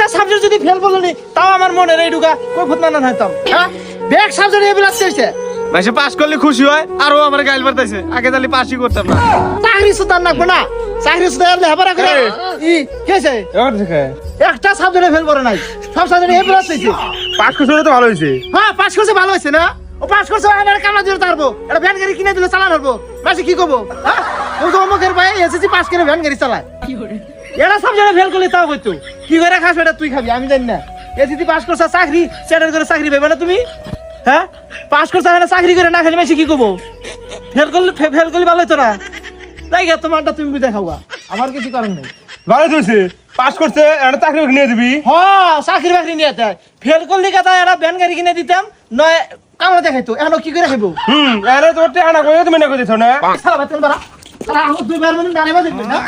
একটা সাবজেক্ট যদি ফেল বলনি তাও আমার মনে রে ঢুকা কই ফুট না হইতাম হ্যাঁ ব্যাক সাবজেক্ট এ প্লাস হইছে মাসে পাস করলে খুশি হয় আর ও আমার গাইল মারতেছে আগে তাহলে পাসই করতাম না চাকরি সুতার নাকবো না চাকরি সুতার লেহাপড়া করে ই কেছে একটা সাবজেক্টে ফেল করে নাই সব সাবজেক্টে এ প্লাস হইছে পাস করলে তো ভালো হয়েছে হ্যাঁ পাস করছে ভালো হইছে না ও পাস করছে আমার কামলা দিতে পারবো এটা ভ্যান গাড়ি কিনে দিলে চালান পারবো মাসে কি করবো হ্যাঁ ও তো অমকের ভাই এসএসসি পাস করে ভ্যান গাড়ি চালায় এটা সাবজেক্টে ফেল করলে তাও হইতো কি করে খাস এটা তুই খাবি আমি জানি না এসএসসি পাস করছ চাকরি সেটার করে চাকরি পাবে না তুমি হ্যাঁ পাস করছ না চাকরি করে না খালি মাসে কি করবো ফেল করলে ভালো হতো না তাই গা তোমারটা তুমি বুঝে খাওয়া আমার কিছু কারণ নেই ভালো হয়েছে পাস করছে একটা চাকরি নিয়ে দিবি হ্যাঁ চাকরি বাকরি নিয়ে দেয় ফেল করলে কথা এরা ভ্যান গাড়ি কিনে দিতাম নয় কামড়া দেখাইতো এখন কি করে খাইবো এনে তোর টেহানা করে তুমি না করে দিছ না সালা বাতেন বাড়া সালা আমার দুই বার মানে দাঁড়াইবা দেখবেন না